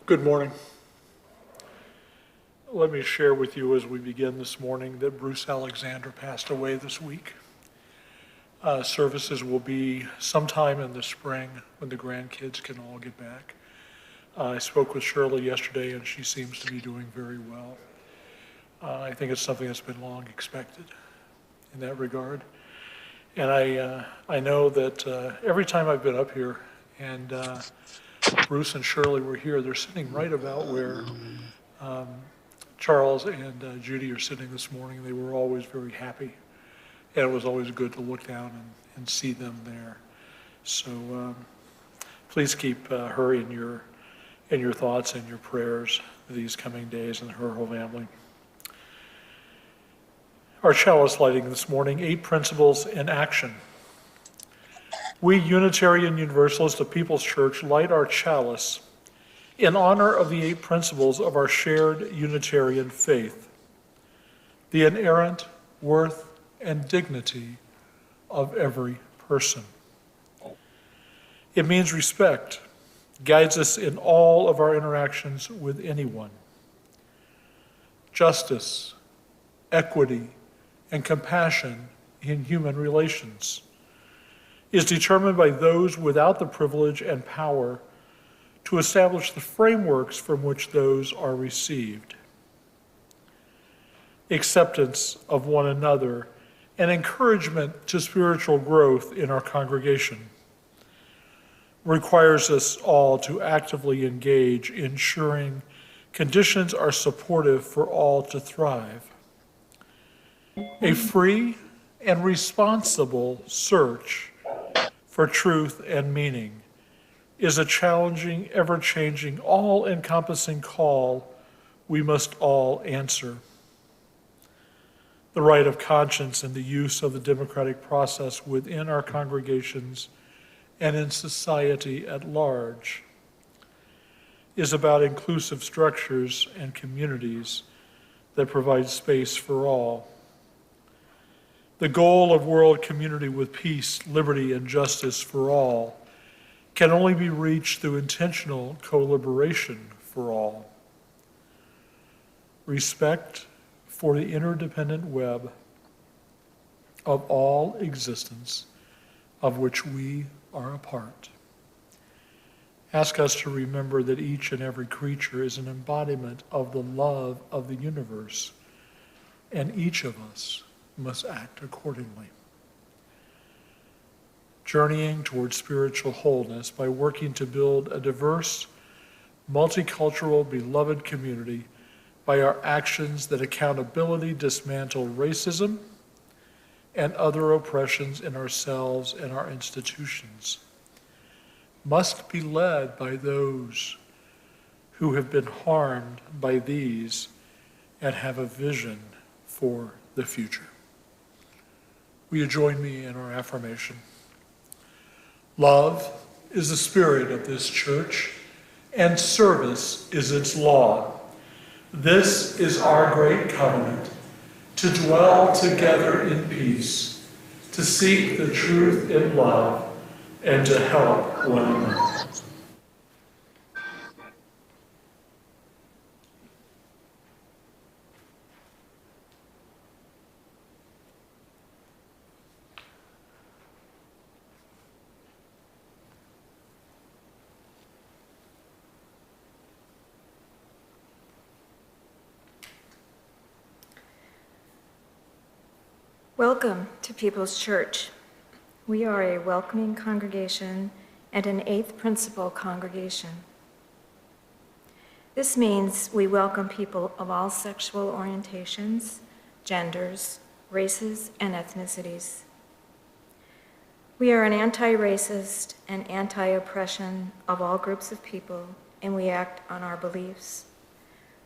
Good morning. Let me share with you as we begin this morning that Bruce Alexander passed away this week. Services will be sometime in the spring when the grandkids can all get back. I spoke with Shirley yesterday and she seems to be doing very well. I think it's something that's been long expected in that regard. And I know that every time I've been up here and Bruce and Shirley were here, they're sitting right about where Charles and Judy are sitting this morning. They were always very happy. And it was always good to look down and see them there. So please keep her in your thoughts and your prayers these coming days and her whole family. Our chalice lighting this morning, 8 principles in action. We Unitarian Universalists of People's Church light our chalice in honor of the 8 principles of our shared Unitarian faith, the inerrant worth and dignity of every person. It means respect, guides us in all of our interactions with anyone. Justice, equity, and compassion in human relations is determined by those without the privilege and power to establish the frameworks from which those are received. Acceptance of one another and encouragement to spiritual growth in our congregation requires us all to actively engage, ensuring conditions are supportive for all to thrive. A free and responsible search for truth and meaning is a challenging, ever-changing, all-encompassing call we must all answer. The right of conscience and the use of the democratic process within our congregations and in society at large is about inclusive structures and communities that provide space for all. The goal of world community with peace, liberty, and justice for all can only be reached through intentional co-liberation for all. Respect for the interdependent web of all existence of which we are a part. Ask us to remember that each and every creature is an embodiment of the love of the universe, and each of us must act accordingly. Journeying towards spiritual wholeness by working to build a diverse, multicultural, beloved community by our actions that accountability dismantle racism and other oppressions in ourselves and our institutions must be led by those who have been harmed by these and have a vision for the future. Will you join me in our affirmation? Love is the spirit of this church, and service is its law. This is our great covenant, to dwell together in peace, to seek the truth in love, and to help one another. Welcome to People's Church. We are a welcoming congregation and an 8th principle congregation. This means we welcome people of all sexual orientations, genders, races, and ethnicities. We are an anti-racist and anti-oppression of all groups of people, and we act on our beliefs.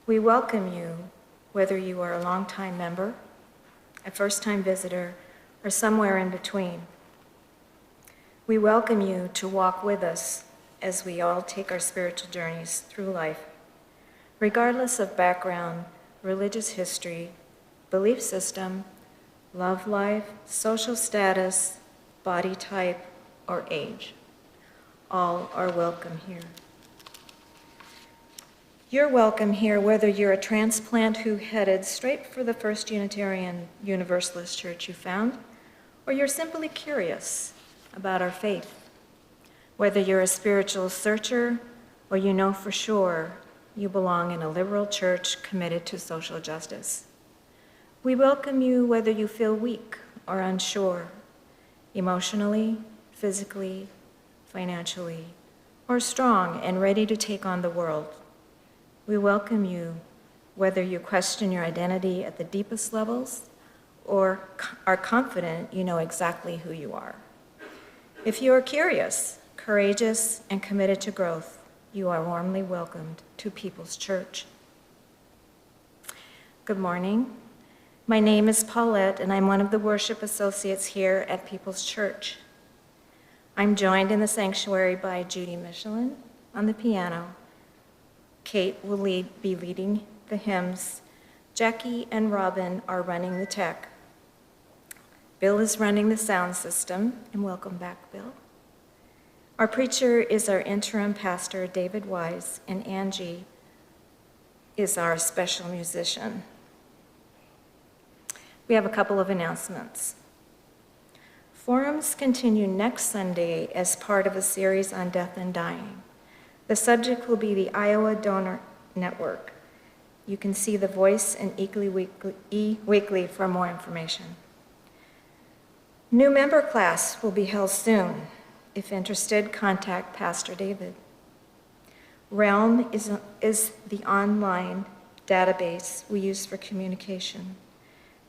We welcome you, whether you are a longtime member, a first-time visitor, or somewhere in between. We welcome you to walk with us as we all take our spiritual journeys through life, regardless of background, religious history, belief system, love life, social status, body type, or age. All are welcome here. You're welcome here whether you're a transplant who headed straight for the First Unitarian Universalist Church you found, or you're simply curious about our faith. Whether you're a spiritual searcher or you know for sure you belong in a liberal church committed to social justice. We welcome you whether you feel weak or unsure, emotionally, physically, financially, or strong and ready to take on the world. We welcome you whether you question your identity at the deepest levels or are confident you know exactly who you are. If you are curious, courageous, and committed to growth, you are warmly welcomed to People's Church. Good morning. My name is Paulette, and I'm one of the worship associates here at People's Church. I'm joined in the sanctuary by Judy Michelin on the piano. Kate will be leading the hymns. Jackie and Robin are running the tech. Bill is running the sound system, and welcome back, Bill. Our preacher is our interim pastor, David Wise, and Angie is our special musician. We have a couple of announcements. Forums continue next Sunday as part of a series on death and dying. The subject will be the Iowa Donor Network. You can see The Voice and E-Weekly for more information. New member class will be held soon. If interested, contact Pastor David. Realm is the online database we use for communication.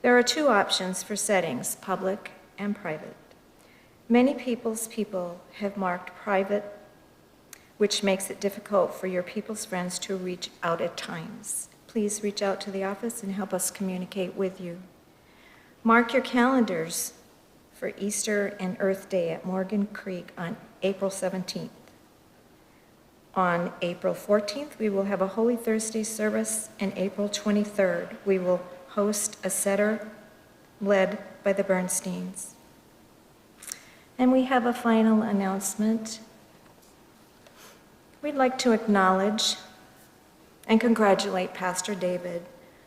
There are two options for settings, public and private. Many people's people have marked private, which makes it difficult for your people's friends to reach out at times. Please reach out to the office and help us communicate with you. Mark your calendars for Easter and Earth Day at Morgan Creek on April 17th. On April 14th, we will have a Holy Thursday service, and April 23rd, we will host a setter led by the Bernsteins. And we have a final announcement. We'd like to acknowledge and congratulate Pastor David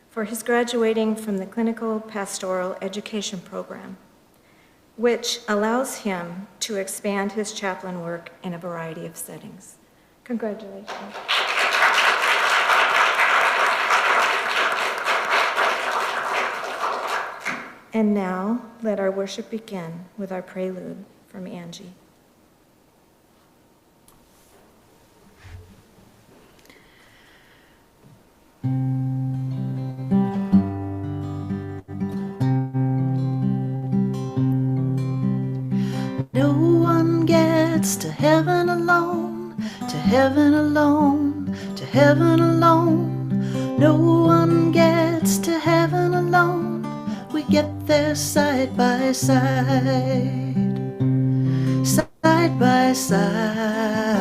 for his graduating from the Clinical Pastoral Education Program, which allows him to expand his chaplain work in a variety of settings. Congratulations. And now, let our worship begin with our prelude from Angie. No one gets to heaven alone, to heaven alone, to heaven alone. No one gets to heaven alone. We get there side by side, side by side,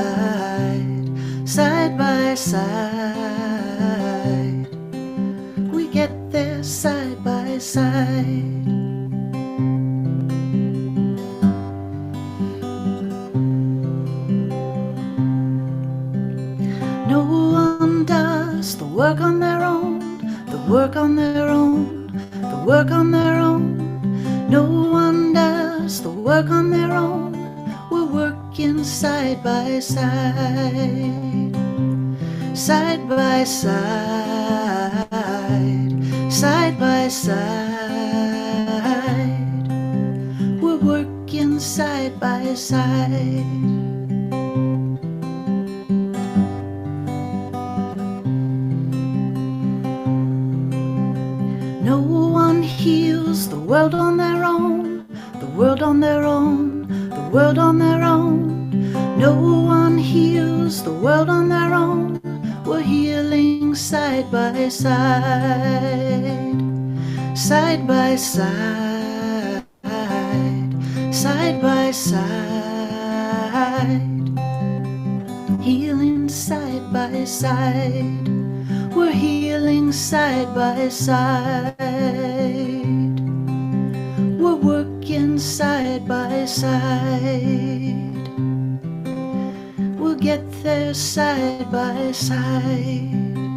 side by side. We get there side by side. No one does the work on their own, the work on their own, the work on their own. No one does the work on their own. We're working side by side, side by side, side by side. We're working side by side. No one heals the world on their own, the world on their own, the world on their own. No one heals the world on their own. We're healing side by side, side by side, side by side. Healing side by side. We're healing side by side. We're working side by side. We'll get there side by side.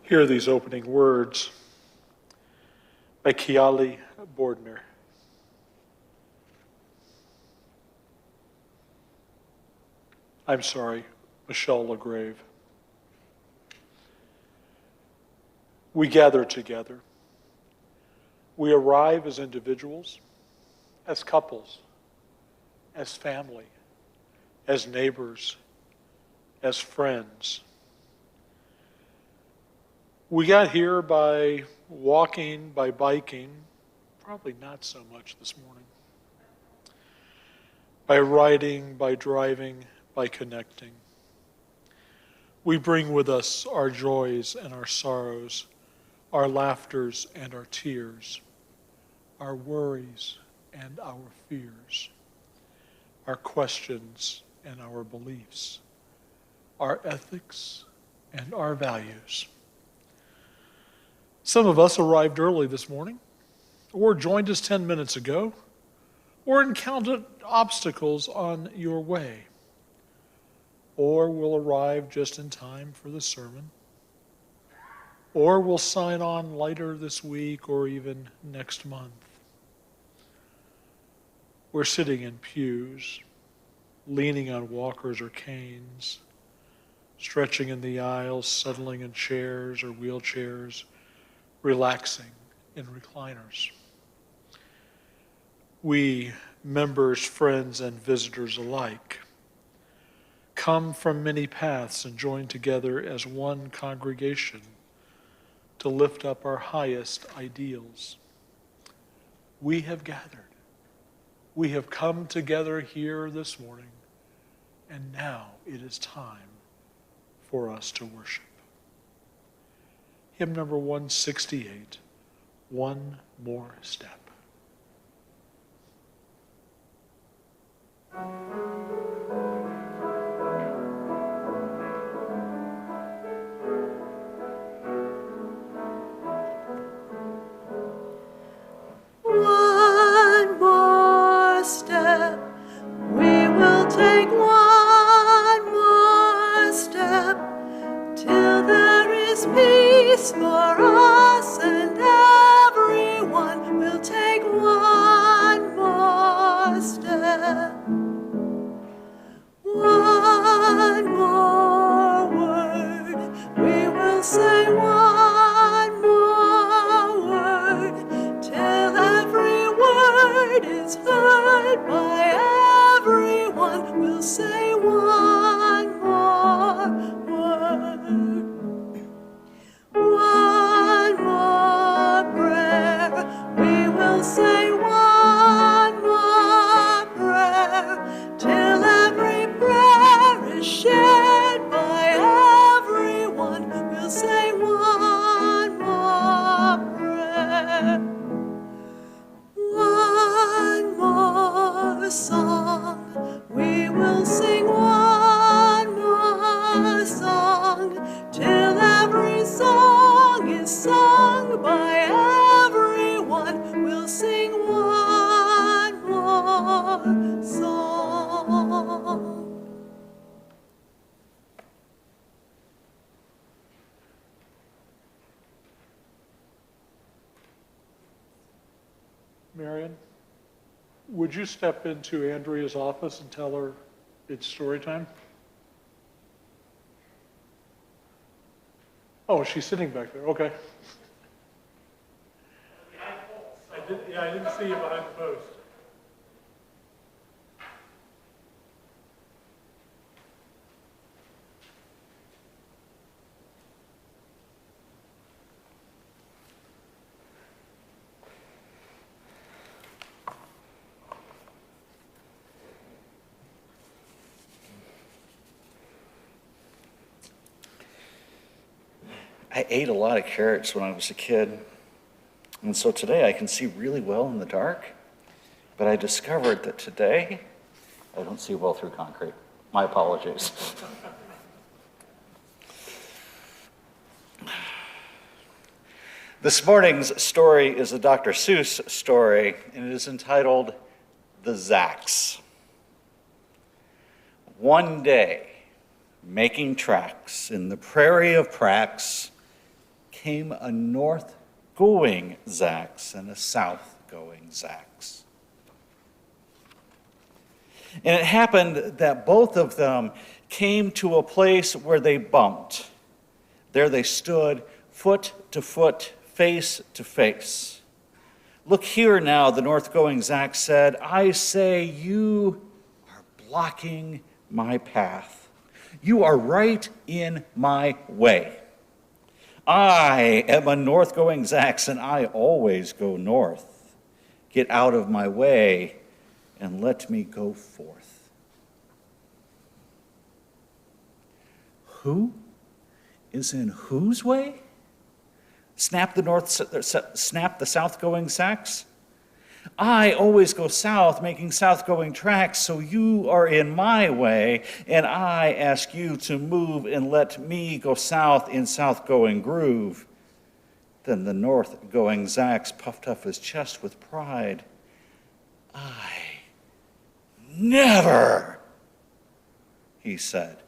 hear these opening words by Kiali Bordner. I'm sorry, Michelle LaGrave. We gather together. We arrive as individuals, as couples, as family, as neighbors, as friends. We got here by walking, by biking, probably not so much this morning, by riding, by driving, by connecting. We bring with us our joys and our sorrows, our laughters and our tears, our worries and our fears, our questions and our beliefs, our ethics and our values. Some of us arrived early this morning, or joined us 10 minutes ago, or encountered obstacles on your way, or will arrive just in time for the sermon, or will sign on later this week or even next month. We're sitting in pews, leaning on walkers or canes, stretching in the aisles, settling in chairs or wheelchairs, relaxing in recliners. We, members, friends, and visitors alike, come from many paths and join together as one congregation to lift up our highest ideals. We have gathered. We have come together here this morning, and now it is time for us to worship. Hymn number 168, One More Step. One more step, we will take one more step, till there is peace for us and everyone. We'll take one more step. One more word, we will say one more word, till every word is heard by everyone. We'll say one more word. One more prayer, we will say one more prayer, till every prayer is shared by everyone. We'll say one more prayer. One more song, we will sing one more song, till every song is sung by everyone. We'll sing one more song. Marion, would you step into Andrea's office and tell her it's story time? Oh, she's sitting back there, okay. I didn't see you behind the post. I ate a lot of carrots when I was a kid, and so today I can see really well in the dark, but I discovered that today I don't see well through concrete. My apologies. This morning's story is a Dr. Seuss story, and it is entitled The Zacks. One day, making tracks in the prairie of Prax, came a north-going Zax and a south-going Zax. And it happened that both of them came to a place where they bumped. There they stood, foot to foot, face to face. Look here now, the north-going Zax said, I say you are blocking my path. You are right in my way. I am a north-going Zax, and I always go north. Get out of my way and let me go forth. Who is in whose way? Snap the south-going Zax. I always go south, making south-going tracks, so you are in my way, and I ask you to move and let me go south in south-going groove. Then the north-going Zax puffed up his chest with pride. I never, he said.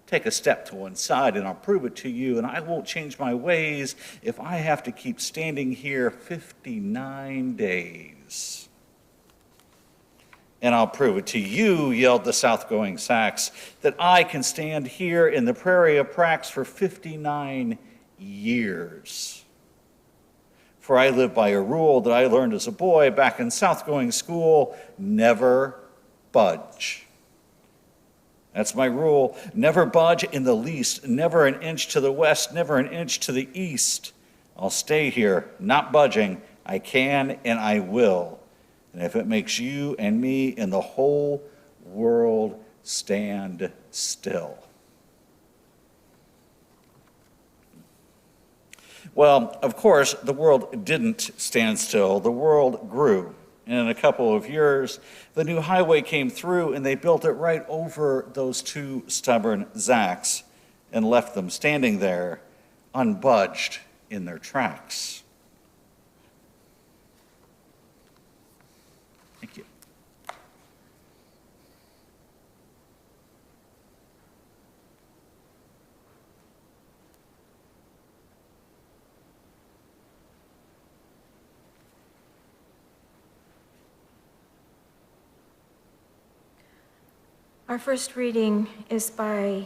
Take a step to one side and I'll prove it to you, and I won't change my ways if I have to keep standing here 59 days. And I'll prove it to you, yelled the south-going Zax, that I can stand here in the prairie of Prax for 59 years. For I live by a rule that I learned as a boy back in south-going school, never budge. That's my rule. Never budge in the least, never an inch to the west, never an inch to the east. I'll stay here, not budging. I can and I will. And if it makes you and me and the whole world stand still. Well, of course, the world didn't stand still. The world grew. And in a couple of years, the new highway came through and they built it right over those two stubborn Zax and left them standing there, unbudged in their tracks. Thank you. Our first reading is by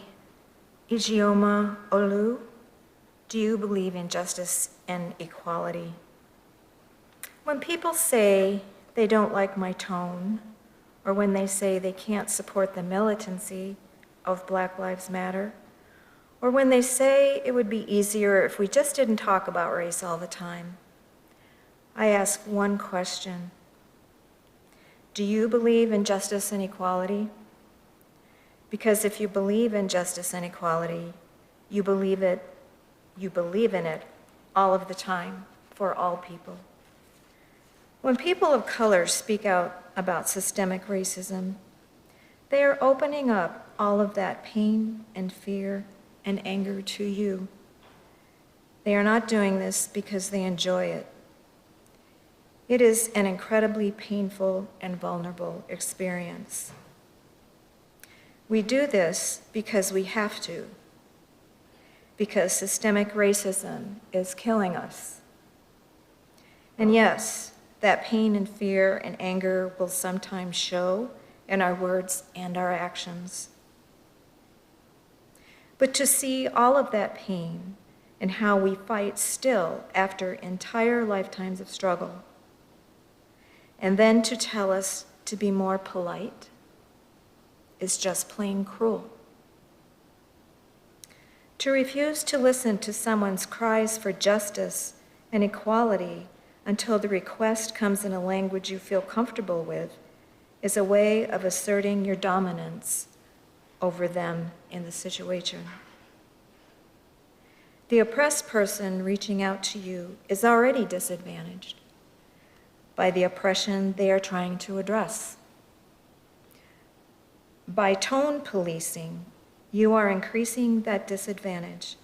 Ijeoma Olu. Do you believe in justice and equality? When people say they don't like my tone, or when they say they can't support the militancy of Black Lives Matter, or when they say it would be easier if we just didn't talk about race all the time, I ask one question. Do you believe in justice and equality? Because if you believe in justice and equality, you believe in it all of the time for all people. When people of color speak out about systemic racism, they are opening up all of that pain and fear and anger to you. They are not doing this because they enjoy it. It is an incredibly painful and vulnerable experience. We do this because we have to, because systemic racism is killing us. And yes, that pain and fear and anger will sometimes show in our words and our actions. But to see all of that pain and how we fight still after entire lifetimes of struggle, and then to tell us to be more polite, is just plain cruel. To refuse to listen to someone's cries for justice and equality until the request comes in a language you feel comfortable with is a way of asserting your dominance over them in the situation. The oppressed person reaching out to you is already disadvantaged by the oppression they are trying to address. By tone policing, you are increasing that disadvantage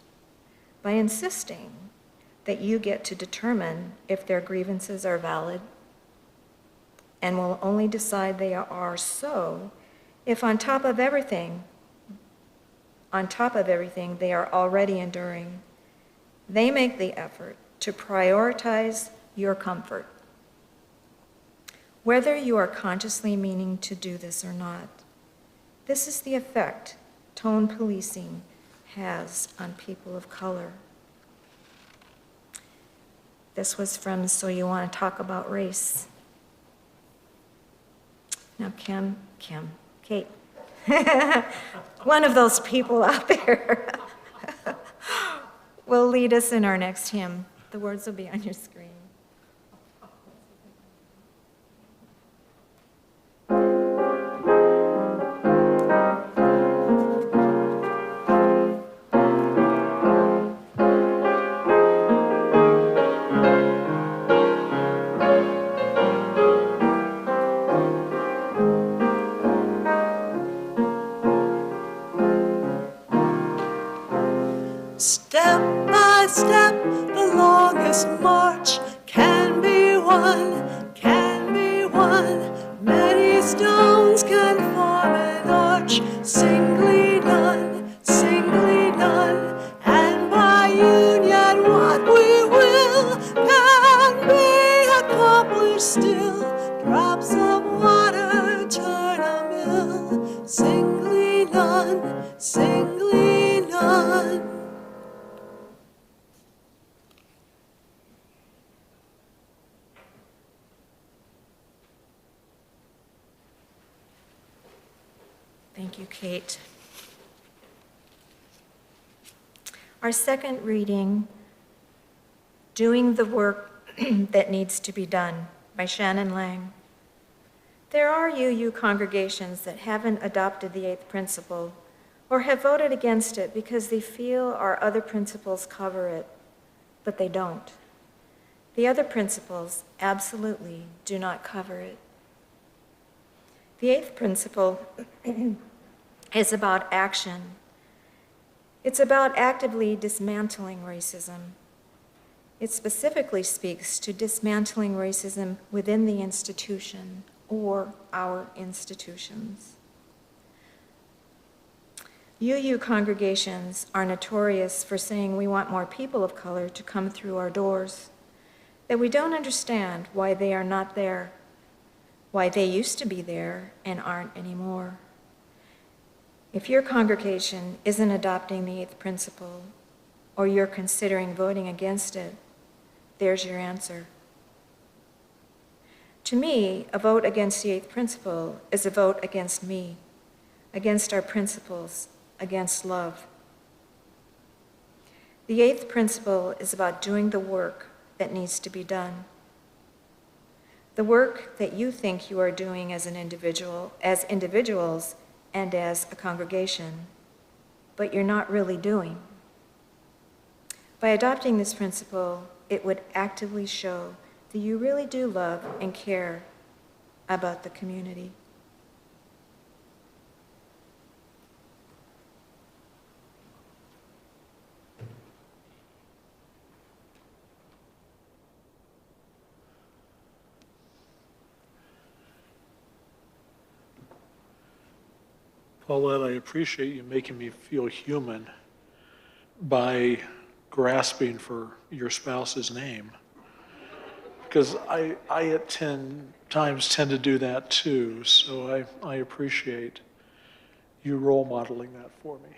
by insisting that you get to determine if their grievances are valid and will only decide they are so if on top of everything they are already enduring They make the effort to prioritize your comfort. Whether you are consciously meaning to do this or not, this is the effect tone policing has on people of color. This was from So You Want to Talk About Race. Now, Kate, one of those people out there will lead us in our next hymn. The words will be on your screen. Step by step, the longest march can be won, can be won. Many stones can form an arch, singly done, singly done. And by union, what we will can be accomplished still. Drops of water turn a mill, singly done, singly done. Thank you, Kate. Our second reading, Doing the Work That Needs to Be Done by Shannon Lang. There are UU congregations that haven't adopted the eighth principle or have voted against it because they feel our other principles cover it, but they don't. The other principles absolutely do not cover it. The eighth principle is about action. It's about actively dismantling racism. It specifically speaks to dismantling racism within the institution or our institutions. UU congregations are notorious for saying we want more people of color to come through our doors, that we don't understand why they are not there, why they used to be there and aren't anymore. If your congregation isn't adopting the eighth principle, or you're considering voting against it, there's your answer. To me, a vote against the eighth principle is a vote against me, against our principles, against love. The eighth principle is about doing the work that needs to be done. The work that you think you are doing as an individual, as individuals, and as a congregation, but you're not really doing. By adopting this principle, it would actively show that you really do love and care about the community. Paulette, I appreciate you making me feel human by grasping for your spouse's name. Because I at times tend to do that too, so I appreciate you role modeling that for me.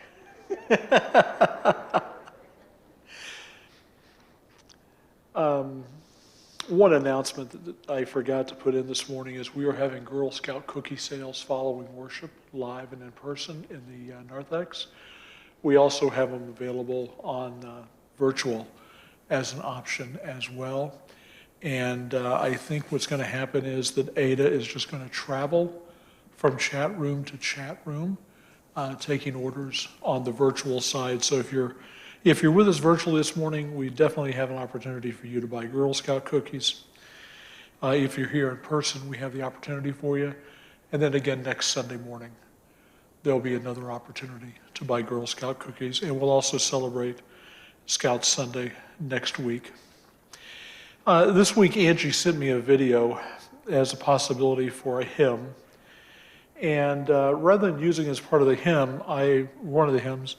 One announcement that I forgot to put in this morning is we are having Girl Scout cookie sales following worship, live and in person in the narthex. We also have them available on virtual as an option as well. And I think what's going to happen is that Ada is just going to travel from chat room to chat room, taking orders on the virtual side. So if you're with us virtually this morning, we definitely have an opportunity for you to buy Girl Scout cookies. If you're here in person, we have the opportunity for you. And then again, next Sunday morning, there'll be another opportunity to buy Girl Scout cookies. And we'll also celebrate Scout Sunday next week. This week, Angie sent me a video as a possibility for a hymn. And rather than using it as part of the hymn, one of the hymns,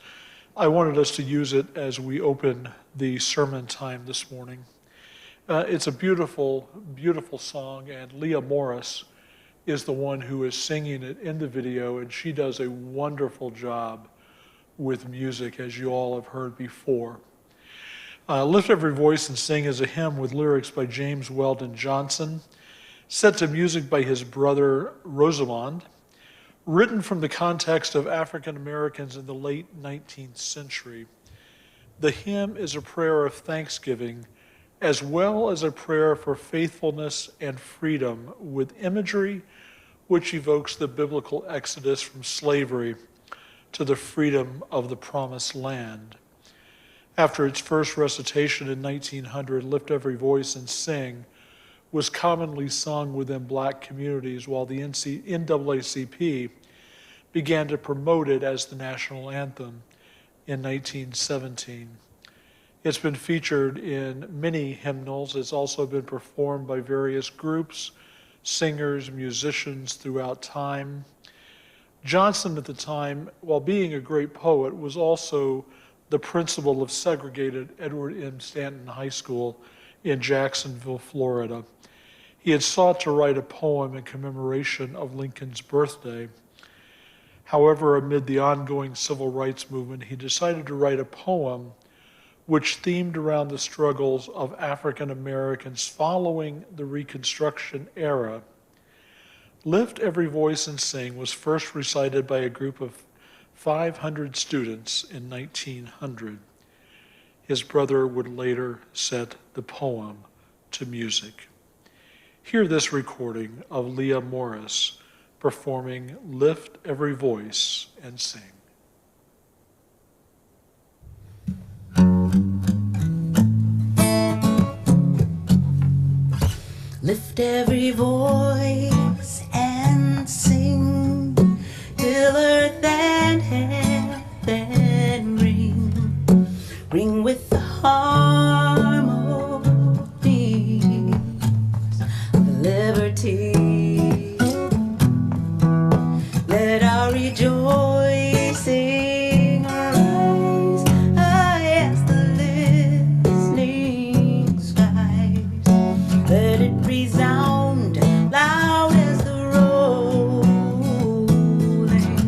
I wanted us to use it as we open the sermon time this morning. It's a beautiful, beautiful song, and Leah Morris is the one who is singing it in the video, and she does a wonderful job with music, as you all have heard before. Lift Every Voice and Sing is a hymn with lyrics by James Weldon Johnson, set to music by his brother Rosamond, written from the context of African Americans in the late 19th century. The hymn is a prayer of thanksgiving, as well as a prayer for faithfulness and freedom, with imagery which evokes the biblical exodus from slavery to the freedom of the promised land. After its first recitation in 1900, Lift Every Voice and Sing was commonly sung within black communities, while the NAACP began to promote it as the national anthem in 1917. It's been featured in many hymnals. It's also been performed by various groups, singers, musicians throughout time. Johnson at the time, while being a great poet, was also the principal of segregated Edward M. Stanton High School in Jacksonville, Florida. He had sought to write a poem in commemoration of Lincoln's birthday. However, amid the ongoing civil rights movement, he decided to write a poem which themed around the struggles of African Americans following the Reconstruction era. Lift Every Voice and Sing was first recited by a group of 500 students in 1900. His brother would later set the poem to music. Hear this recording of Leah Morris performing Lift Every Voice and Sing. Lift every voice and sing till earth and heaven ring with the harmonies of liberty. Let our rejoicing rise high as the listening skies. Let it resound loud as the rolling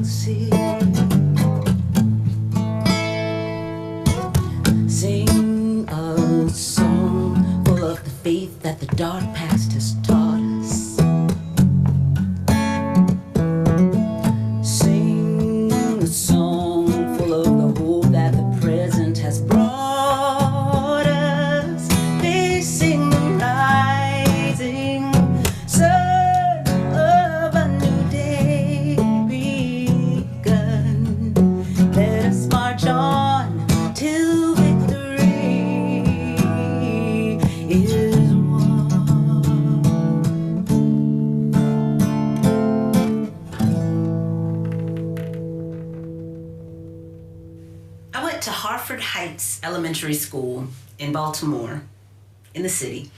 sea. Sing a song full of the faith that the dark past has taught us. Sing a song full of the hope that the present has brought us. Facing the rising sun of a new day begun. Let us march on till victory is won. I went to Harford Heights Elementary School in Baltimore, in the city,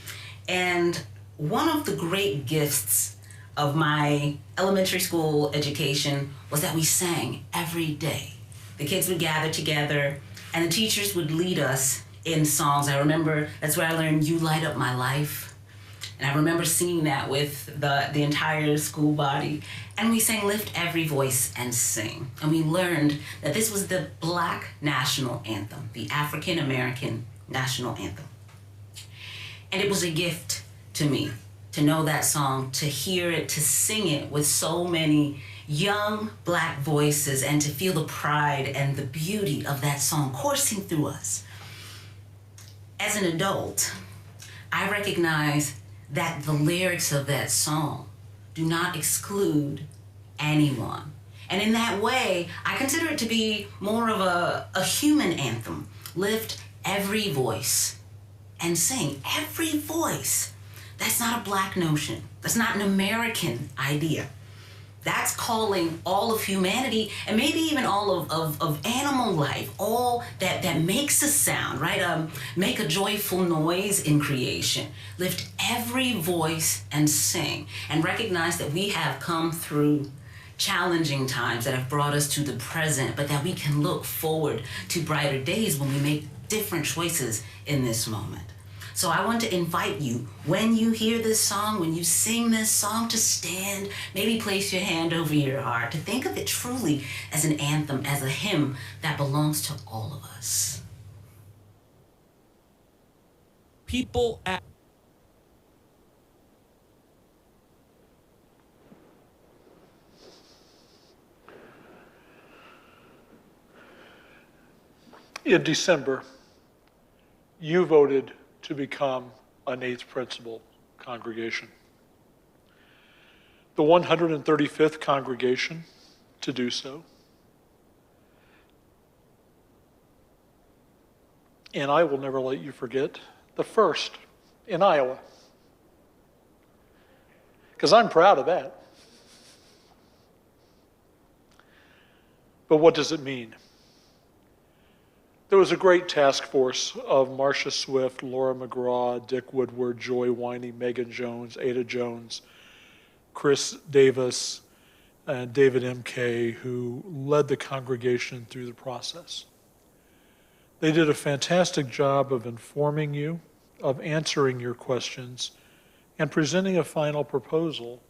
and one of the great gifts of my elementary school education was that we sang every day. The kids would gather together and the teachers would lead us in songs. I remember that's where I learned You Light Up My Life. And I remember singing that with the entire school body. And we sang Lift Every Voice and Sing. And we learned that this was the Black national anthem, the African American national anthem. And it was a gift to me to know that song, to hear it, to sing it with so many young Black voices, and to feel the pride and the beauty of that song coursing through us. As an adult, I recognize that the lyrics of that song do not exclude anyone. And in that way, I consider it to be more of a human anthem. Lift every voice and sing. Every voice. That's not a Black notion. That's not an American idea. That's calling all of humanity, and maybe even all of animal life, all that makes a sound, right? Make a joyful noise in creation. Lift every voice and sing, and recognize that we have come through challenging times that have brought us to the present, but that we can look forward to brighter days when we make different choices in this moment. So I want to invite you, when you hear this song, when you sing this song, to stand, maybe place your hand over your heart, to think of it truly as an anthem, as a hymn that belongs to all of us. People at In December, you voted to become an eighth principal congregation. The 135th congregation to do so. And I will never let you forget the first in Iowa. Because I'm proud of that. But what does it mean? There was a great task force of Marcia Swift, Laura McGraw, Dick Woodward, Joy Winey, Megan Jones, Ada Jones, Chris Davis, and David M.K., who led the congregation through the process. They did a fantastic job of informing you, of answering your questions, and presenting a final proposal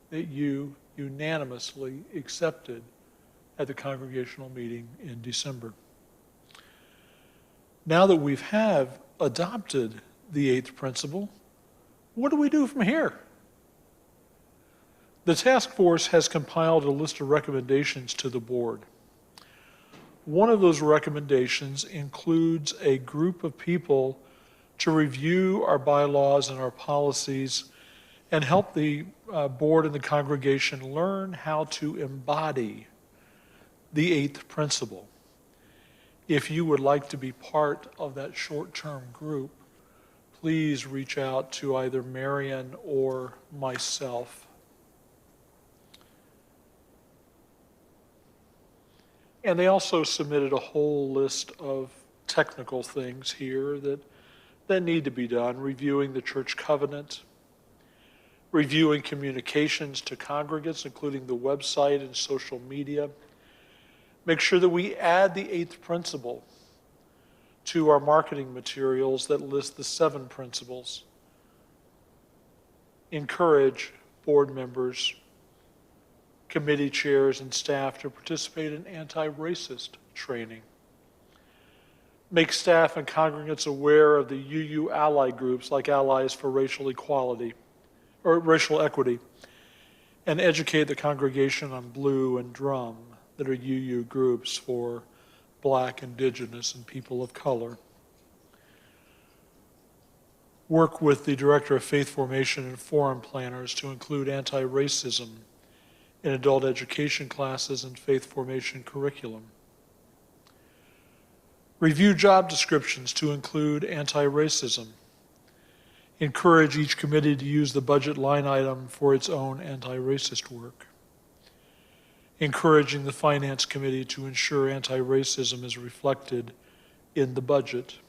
that you unanimously accepted at the congregational meeting in December. Now that we have adopted the eighth principle, what do we do from here? The task force has compiled a list of recommendations to the board. One of those recommendations includes a group of people to review our bylaws and our policies and help the board and the congregation learn how to embody the eighth principle. If you would like to be part of that short-term group, please reach out to either Marion or myself. And they also submitted a whole list of technical things here that need to be done, reviewing the church covenant, reviewing communications to congregants, including the website and social media. Make sure that we add the eighth principle to our marketing materials that list the 7 principles. Encourage board members, committee chairs, and staff to participate in anti-racist training. Make staff and congregants aware of the UU ally groups like Allies for Racial Equality or Racial Equity, and educate the congregation on Blue and Drum, that are UU groups for Black, Indigenous, and people of color. Work with the Director of Faith Formation and Forum Planners to include anti-racism in adult education classes and faith formation curriculum. Review job descriptions to include anti-racism. Encourage each committee to use the budget line item for its own anti-racist work. Encouraging the Finance Committee to ensure anti-racism is reflected in the budget.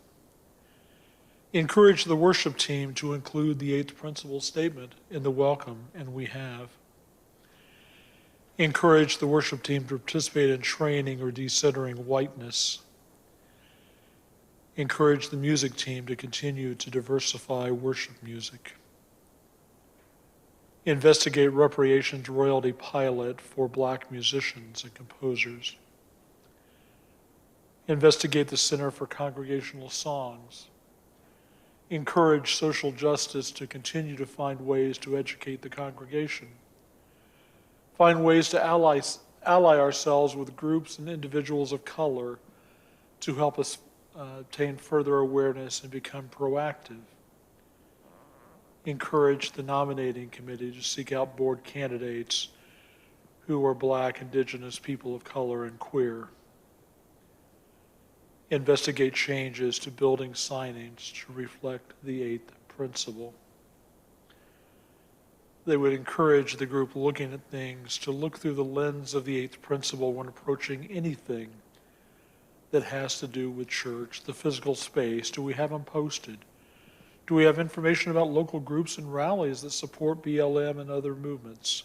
Encourage the worship team to include the eighth principle statement in the welcome, and we have. Encourage the worship team to participate in training or decentering whiteness. Encourage the music team to continue to diversify worship music. Investigate reparations royalty pilot for Black musicians and composers. Investigate the Center for Congregational Songs. Encourage social justice to continue to find ways to educate the congregation. Find ways to ally ourselves with groups and individuals of color to help us obtain further awareness and become proactive. Encourage the nominating committee to seek out board candidates who are Black, Indigenous, people of color, and queer. Investigate changes to building signage to reflect the eighth principle. They would encourage the group looking at things to look through the lens of the eighth principle when approaching anything that has to do with church, the physical space. Do we have them posted? Do we have information about local groups and rallies that support BLM and other movements?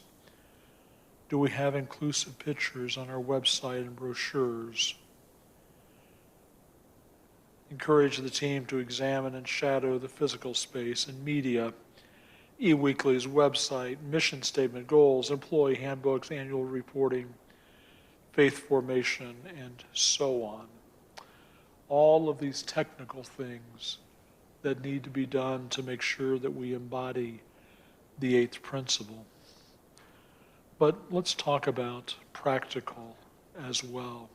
Do we have inclusive pictures on our website and brochures? Encourage the team to examine and shadow the physical space and media, eWeekly's website, mission statement, goals, employee handbooks, annual reporting, faith formation, and so on. All of these technical things that need to be done to make sure that we embody the eighth principle. But let's talk about practical as well.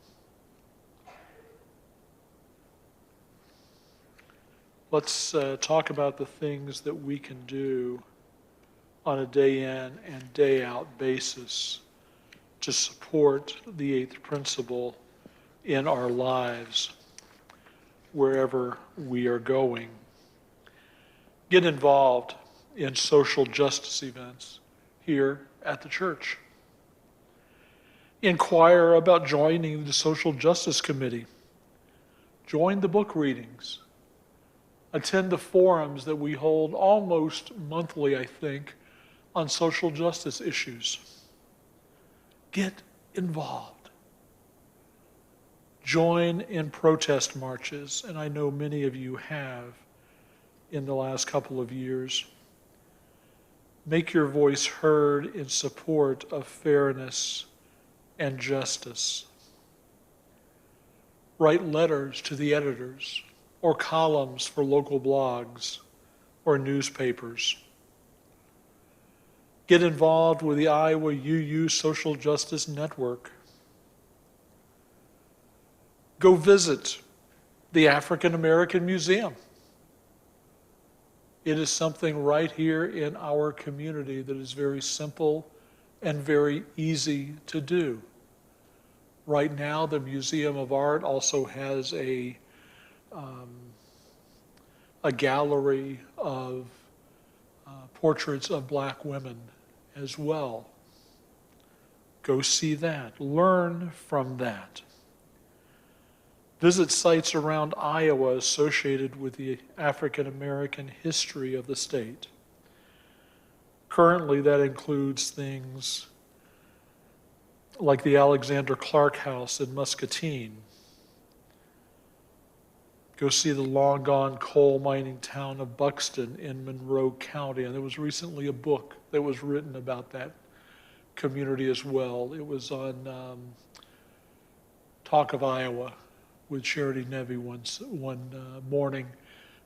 Let's talk about the things that we can do on a day in and day out basis to support the eighth principle in our lives wherever we are going. Get involved in social justice events here at the church. Inquire about joining the Social Justice Committee. Join the book readings. Attend the forums that we hold almost monthly, I think, on social justice issues. Get involved. Join in protest marches, and I know many of you have in the last couple of years. Make your voice heard in support of fairness and justice. Write letters to the editors or columns for local blogs or newspapers. Get involved with the Iowa UU Social Justice Network. Go visit the African American Museum. It is something right here in our community that is very simple and very easy to do. Right now, the Museum of Art also has a gallery of portraits of black women as well. Go see that. Learn from that. Visit sites around Iowa associated with the African American history of the state. Currently, that includes things like the Alexander Clark House in Muscatine. Go see the long-gone coal mining town of Buxton in Monroe County. And there was recently a book that was written about that community as well. It was on Talk of Iowa with Charity Nevy one morning.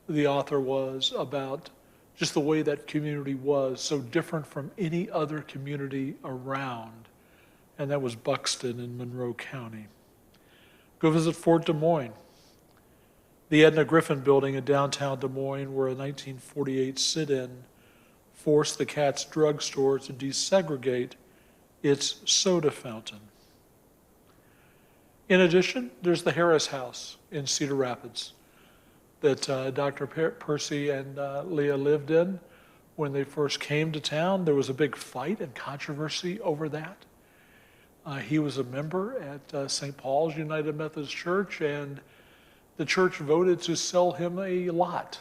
The author was about just the way that community was so different from any other community around. And that was Buxton in Monroe County. Go visit Fort Des Moines, the Edna Griffin building in downtown Des Moines, where a 1948 sit-in forced the Katz Drug Store to desegregate its soda fountain. In addition, there's the Harris House in Cedar Rapids that Dr. Percy and Leah lived in when they first came to town. There was a big fight and controversy over that. He was a member at St. Paul's United Methodist Church, and the church voted to sell him a lot.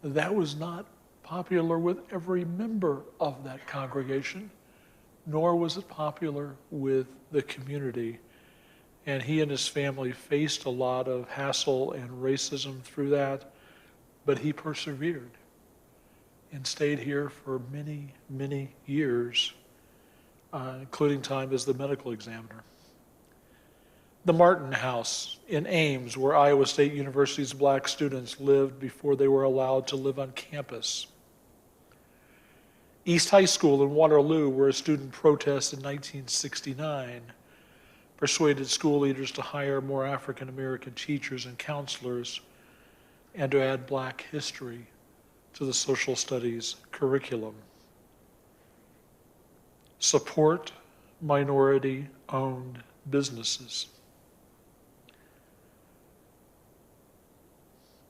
That was not popular with every member of that congregation, nor was it popular with the community. And he and his family faced a lot of hassle and racism through that, but he persevered and stayed here for many, many years, including time as the medical examiner. The Martin House in Ames, where Iowa State University's black students lived before they were allowed to live on campus. East High School in Waterloo, where a student protest in 1969 persuaded school leaders to hire more African American teachers and counselors and to add black history to the social studies curriculum. Support minority-owned businesses.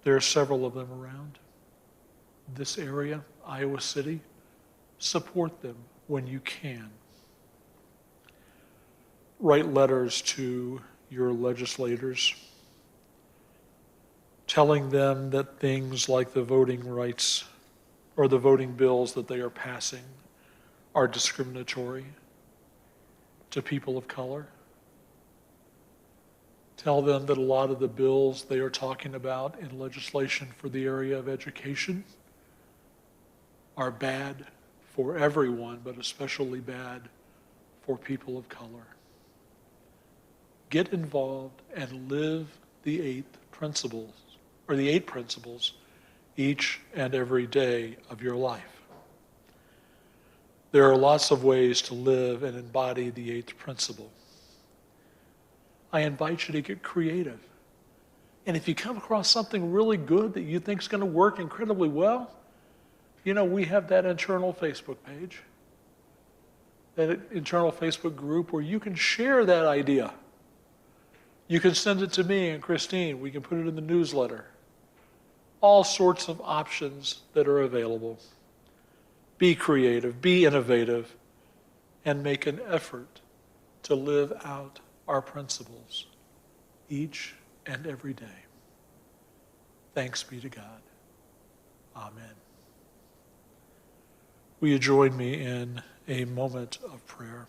There are several of them around this area, Iowa City. Support them when you can. Write letters to your legislators telling them that things like the voting rights or the voting bills that they are passing are discriminatory. to people of color. Tell them that a lot of the bills they are talking about in legislation for the area of education are bad for everyone, but especially bad for people of color. Get involved and live the eight principles each and every day of your life. There are lots of ways to live and embody the eighth principle. I invite you to get creative. And if you come across something really good that you think is going to work incredibly well, we have that internal Facebook page, that internal Facebook group where you can share that idea. You can send it to me and Christine. We can put it in the newsletter. All sorts of options that are available. Be creative, be innovative, and make an effort to live out our principles each and every day. Thanks be to God. Amen. Will you join me in a moment of prayer?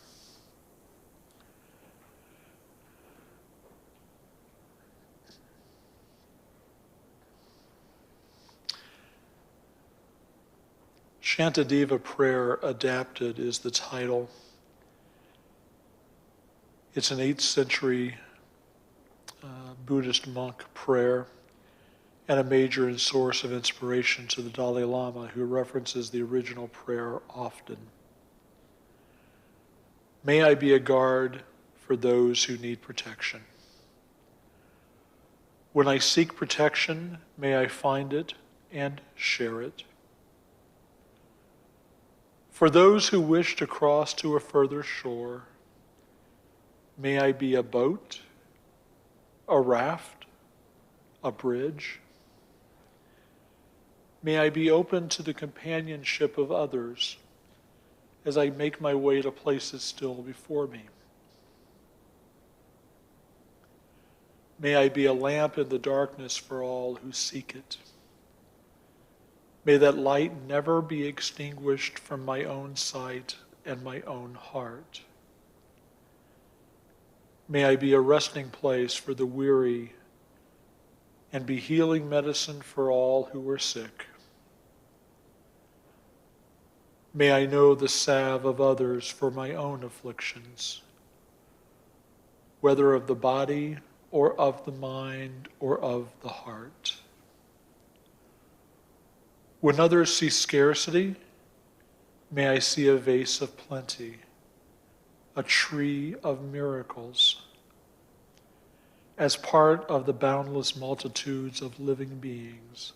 Shantideva Prayer Adapted is the title. It's an 8th century Buddhist monk prayer and a major source of inspiration to the Dalai Lama, who references the original prayer often. May I be a guard for those who need protection. When I seek protection, may I find it and share it. For those who wish to cross to a further shore, may I be a boat, a raft, a bridge. May I be open to the companionship of others as I make my way to places still before me. May I be a lamp in the darkness for all who seek it. May that light never be extinguished from my own sight and my own heart. May I be a resting place for the weary and be healing medicine for all who are sick. May I know the salve of others for my own afflictions, whether of the body or of the mind or of the heart. When others see scarcity, may I see a vase of plenty, a tree of miracles. As part of the boundless multitudes of living beings,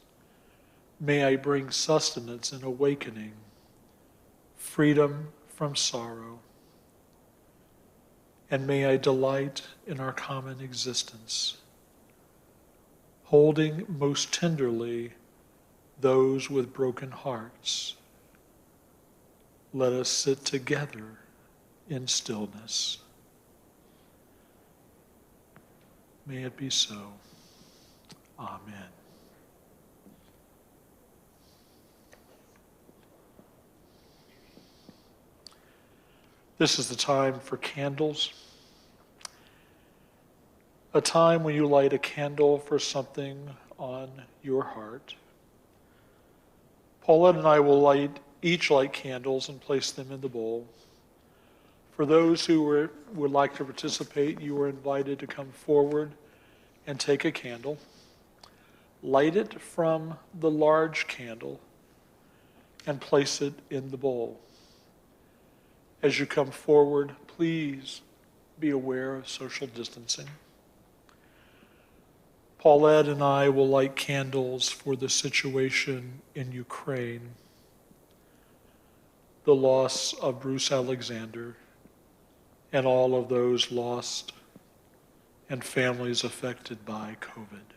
may I bring sustenance and awakening, freedom from sorrow, and may I delight in our common existence, holding most tenderly those with broken hearts. Let us sit together in stillness. May it be so. Amen. This is the time for candles. A time when you light a candle for something on your heart. Paulette and I will each light candles and place them in the bowl. For those who would like to participate, you are invited to come forward and take a candle. Light it from the large candle and place it in the bowl. As you come forward, please be aware of social distancing. Paulette and I will light candles for the situation in Ukraine, the loss of Bruce Alexander, and all of those lost and families affected by COVID.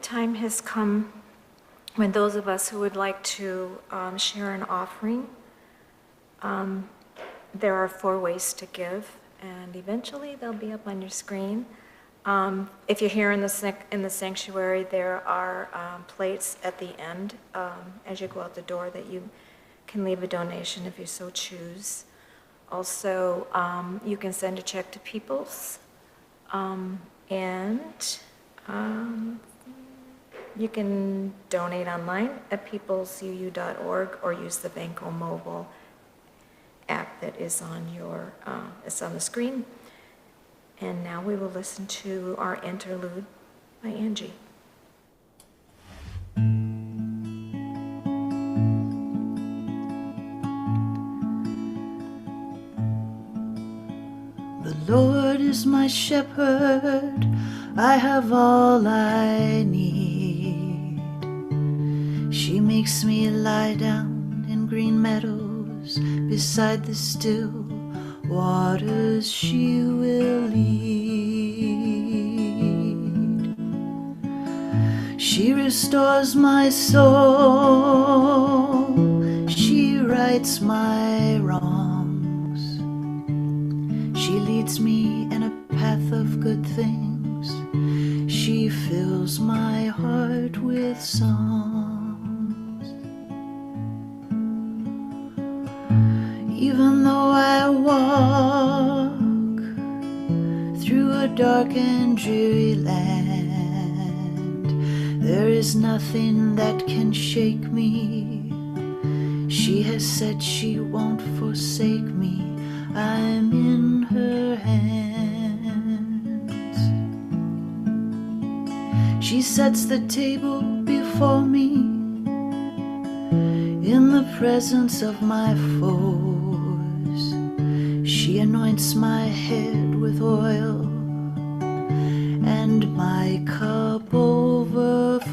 time has come when those of us who would like to share an offering, there are 4 ways to give, and eventually they'll be up on your screen. If you're here in the sanctuary, there are plates at the end as you go out the door that you can leave a donation if you so choose. Also, you can send a check to Peoples, and you can donate online at peoplesuu.org or use the Banco Mobile app that is on the screen. And now we will listen to our interlude by Angie. The Lord is my shepherd, I have all I need. She makes me lie down in green meadows, beside the still waters she will lead. She restores my soul, she rights my wrongs. She leads me in a path of good things, she fills my heart with songs. Even though I walk through a dark and dreary land, there is nothing that can shake me. She has said she won't forsake me, I'm in her hands. She sets the table before me in the presence of my foes. She anoints my head with oil, and my cup overflows.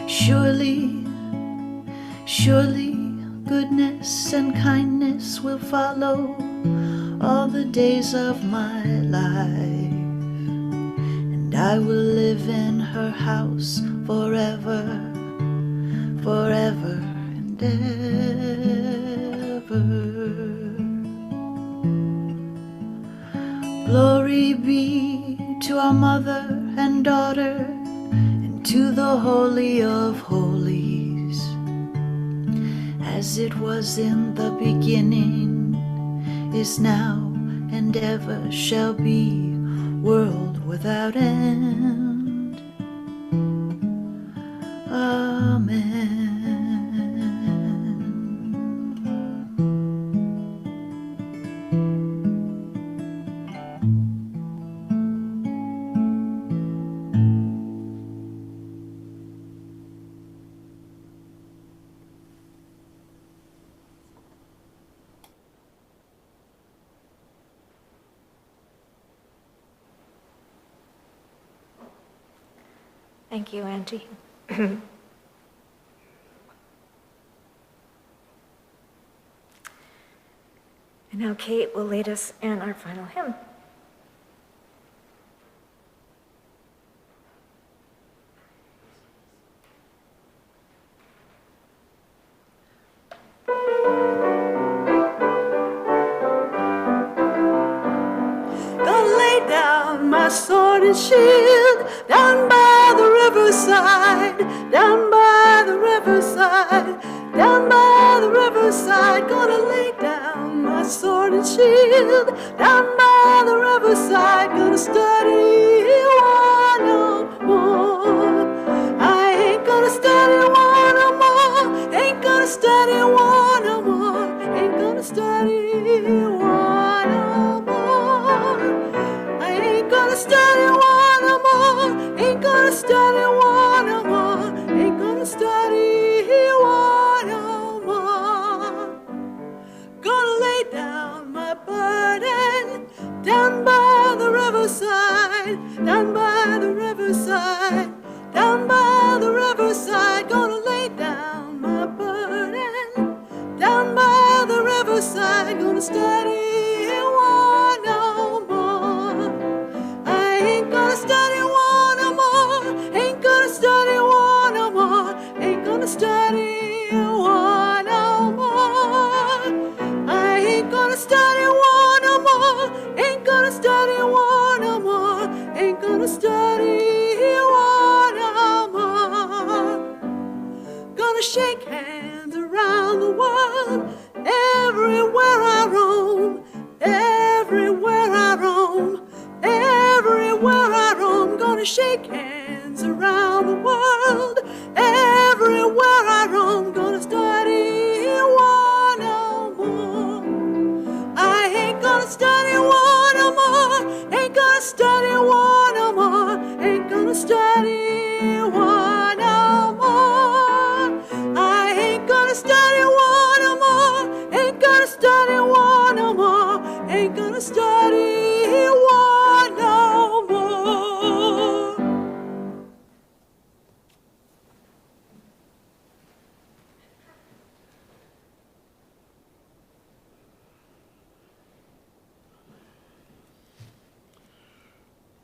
Surely, surely, goodness and kindness will follow all the days of my life, and I will live in her house forever, forever and ever. Glory be to our mother and daughter, and to the Holy of Holies, as it was in the beginning, is now, and ever shall be, world without end. Amen. Thank you, Angie. And now Kate will lead us in our final hymn. Gonna lay down my sword and shield down by the riverside, down by the riverside, down by the riverside. Gonna lay down my sword and shield down by the riverside. Gonna study war no more. I ain't gonna study war no more. Ain't gonna study war no more. Ain't gonna study war no more. I ain't gonna study war no more. Ain't gonna study war no more. Ain't gonna study war no more. Gonna lay down my burden down by the riverside, down by the riverside, down by the riverside. Gonna lay down my burden down by the riverside. Gonna study war no more. I shake hands around the world. Everywhere I roam, gonna study one no more. I ain't gonna study one no more. Ain't gonna study one no more. Ain't gonna study one no more. I ain't gonna study one no more. Ain't gonna study one no more. Ain't gonna study one no more.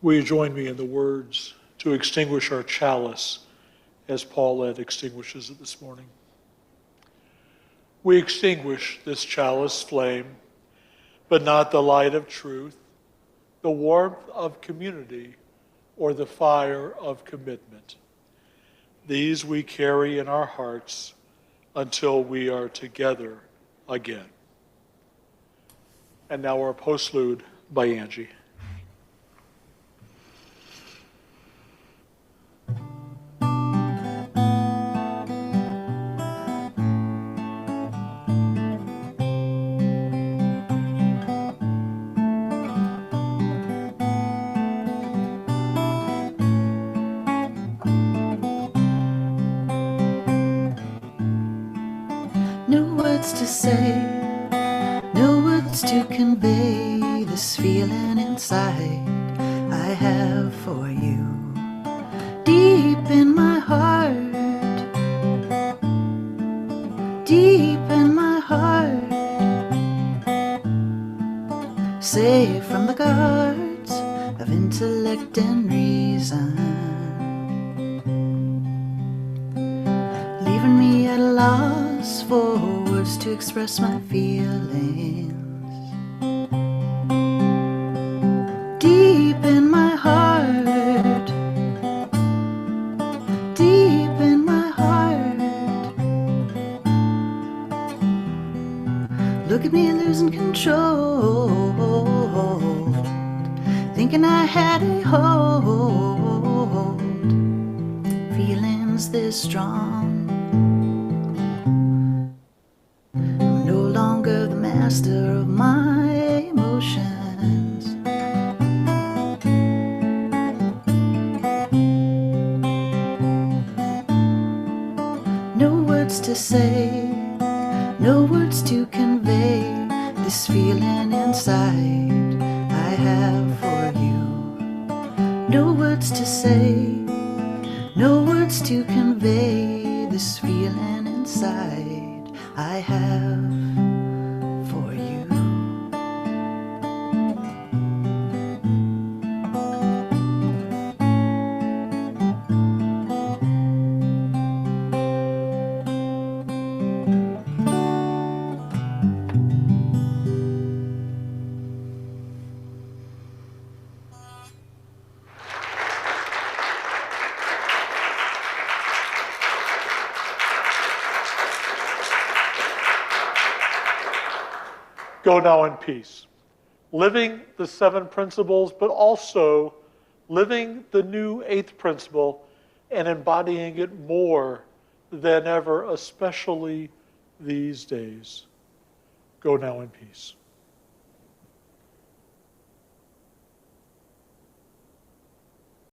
Will you join me in the words to extinguish our chalice as Paulette extinguishes it this morning? We extinguish this chalice flame, but not the light of truth, the warmth of community, or the fire of commitment. These we carry in our hearts until we are together again. And now our postlude by Angie. No words to say, no words to convey this feeling inside I have for you. Deep in my heart, deep in my heart, safe from the guards of intellect and reason, leaving me at a loss for words to express my feelings. Deep in my heart, deep in my heart, look at me losing control, thinking I had a hold, feelings this strong. I'm no longer the master of my emotions. No words to say, no words to convey this feeling inside I have for you. No words to say, no words to convey this feeling inside I have for you. Go now in peace, living the 7 principles, but also living the new 8th principle and embodying it more than ever, especially these days. Go now in peace.